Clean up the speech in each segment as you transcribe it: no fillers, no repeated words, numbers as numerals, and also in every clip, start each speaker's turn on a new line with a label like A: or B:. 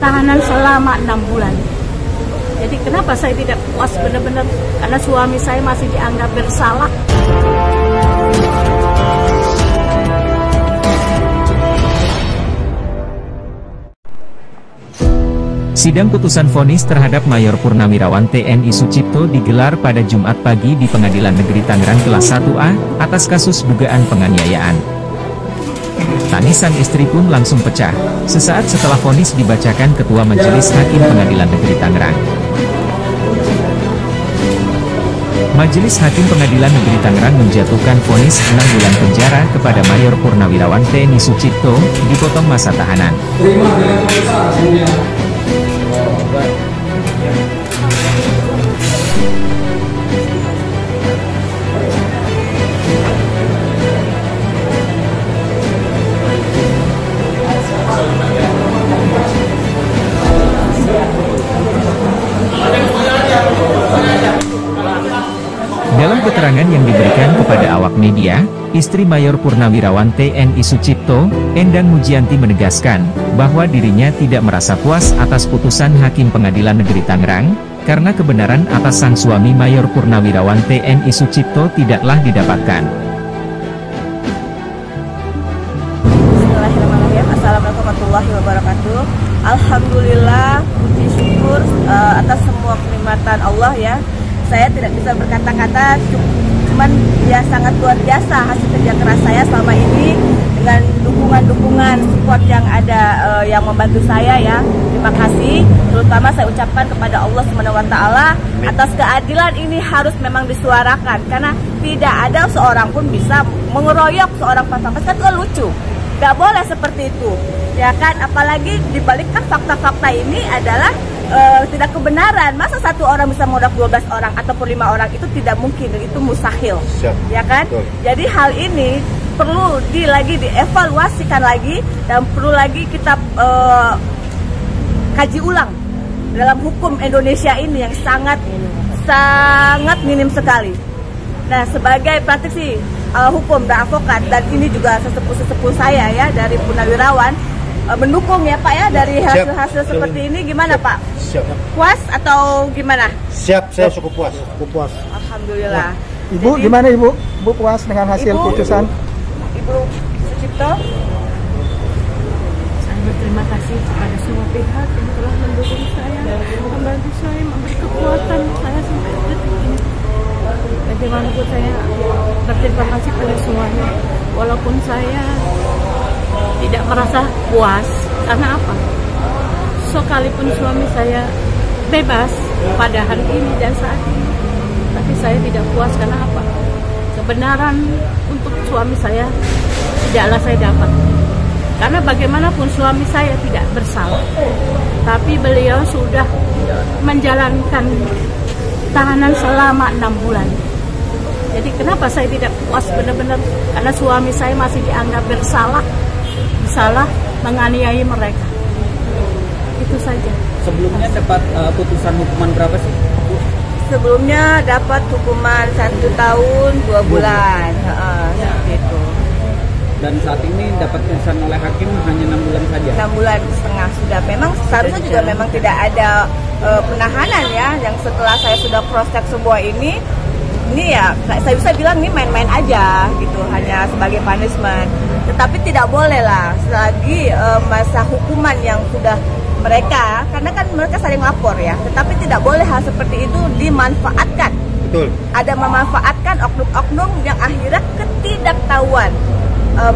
A: tahanan selama 6 bulan. Jadi kenapa saya tidak puas benar-benar, karena suami saya masih dianggap bersalah.
B: Sidang putusan vonis terhadap Mayor Purnawirawan TNI Sucipto digelar pada Jumat pagi di Pengadilan Negeri Tangerang Kelas 1A, atas kasus dugaan penganiayaan. Tangisan istri pun langsung pecah, sesaat setelah vonis dibacakan Ketua Majelis Hakim Pengadilan Negeri Tangerang. Majelis Hakim Pengadilan Negeri Tangerang menjatuhkan vonis 6 bulan penjara kepada Mayor Purnawirawan TNI Sucipto, dipotong masa tahanan. Dalam keterangan yang diberikan kepada awak media, istri Mayor Purnawirawan TNI Sucipto, Endang Mujianti menegaskan bahwa dirinya tidak merasa puas atas putusan Hakim Pengadilan Negeri Tangerang, karena kebenaran atas sang suami Mayor Purnawirawan TNI Sucipto tidaklah didapatkan.
C: Bismillahirrahmanirrahim. Assalamualaikum warahmatullahi wabarakatuh. Alhamdulillah, puji syukur atas semua kenikmatan Allah ya. Saya tidak bisa berkata-kata, cuman ya sangat luar biasa hasil kerja keras saya selama ini, dengan dukungan support yang ada yang membantu saya ya. Terima kasih, terutama saya ucapkan kepada Allah SWT atas keadilan ini harus memang disuarakan, karena tidak ada seorang pun bisa mengeroyok seorang pasangan, kan itu lucu. Gak boleh seperti itu, ya kan? Apalagi dibalikkan fakta-fakta ini adalah tidak kebenaran. Masa satu orang bisa mengodak 12 orang ataupun 5 orang, itu tidak mungkin, itu mustahil. Ya kan? Betul. Jadi hal ini perlu dievaluasikan lagi, dan perlu lagi kita kaji ulang dalam hukum Indonesia ini yang sangat minim sekali. Nah, sebagai praktisi hukum dan advokat, dan ini juga sesepuh saya ya dari Purnawirawan, mendukung ya Pak ya dari hasil-hasil seperti ini. Gimana Pak? Siap. Puas atau gimana?
D: Siap, saya cukup puas.
C: Alhamdulillah.
E: Ibu, jadi, gimana Ibu? Ibu puas dengan hasil putusan?
C: Ibu Sucipto?
A: Saya berterima kasih kepada semua pihak yang telah mendukung saya, membantu saya, memberi kekuatan saya sampai detik ini. Bagaimanapun saya berterima kasih pada semuanya, walaupun saya tidak merasa puas. Karena apa? Sekalipun suami saya bebas pada hari ini dan saat ini, tapi saya tidak puas. Karena apa? Kebenaran untuk suami saya tidaklah saya dapat. Karena bagaimanapun suami saya tidak bersalah, tapi beliau sudah menjalankan tahanan selama 6 bulan. Jadi kenapa saya tidak puas benar-benar, karena suami saya masih dianggap bersalah menganiaya mereka. Itu saja.
F: Sebelumnya dapat putusan hukuman berapa sih?
C: Sebelumnya dapat hukuman 1 tahun 2 bulan, seperti itu.
F: Dan saat ini dapat putusan oleh hakim hanya 6 bulan saja.
C: 6 bulan setengah sudah. Memang seharusnya juga memang tidak ada penahanan ya. Yang setelah saya sudah cross check semua ini ya saya bisa bilang ini main-main aja gitu, hanya sebagai punishment. Tetapi tidak boleh lah selagi masa hukuman yang sudah mereka, karena kan mereka saling lapor ya, tetapi tidak boleh hal seperti itu dimanfaatkan.
D: Betul. Ada
C: memanfaatkan oknum-oknum yang akhirnya ketidaktahuan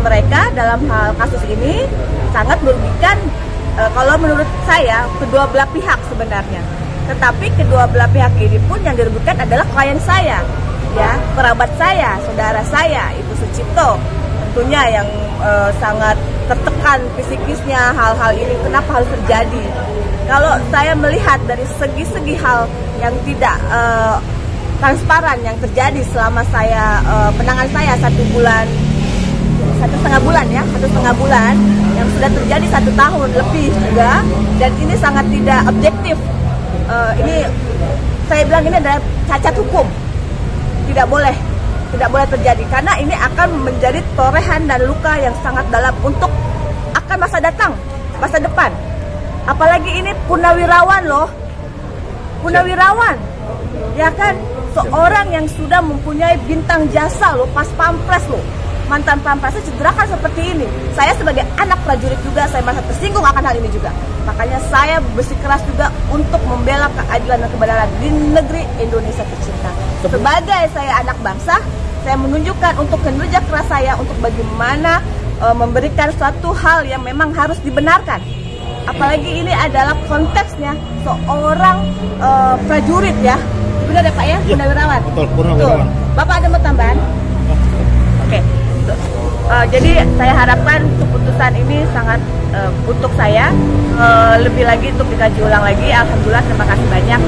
C: mereka dalam hal kasus ini sangat merugikan kalau menurut saya kedua belah pihak sebenarnya. Tetapi kedua belah pihak ini pun yang dirugikan adalah klien saya, ya, kerabat saya, saudara saya, Ibu Sucipto, tentunya yang sangat tertekan psikisnya hal-hal ini. Kenapa harus terjadi? Kalau saya melihat dari segi-segi hal yang tidak transparan yang terjadi selama saya penanganan saya 1,5 bulan ya, 1,5 bulan yang sudah terjadi 1 tahun lebih juga, dan ini sangat tidak objektif. Ini saya bilang ini adalah cacat hukum, tidak boleh terjadi, karena ini akan menjadi torehan dan luka yang sangat dalam untuk akan masa depan. Apalagi ini purnawirawan loh, purnawirawan, ya kan, seorang yang sudah mempunyai bintang jasa loh, pas pampres loh, mantan pampresnya cederakan seperti ini. Saya sebagai anak prajurit juga, saya merasa tersinggung akan hal ini juga. Makanya saya bersikeras juga untuk membela keadilan dan kebenaran di negeri Indonesia tercinta. Sebagai saya anak bangsa, saya menunjukkan untuk kerja keras saya untuk bagaimana memberikan suatu hal yang memang harus dibenarkan. Apalagi ini adalah konteksnya seorang prajurit ya. Benar ya Pak ya? Purnawirawan.
D: Betul, purnawirawan.
C: Bapak ada mau tambahan? Oke. Jadi saya harapkan keputusan ini sangat untuk saya lebih lagi untuk dikaji ulang lagi. Alhamdulillah, terima kasih banyak.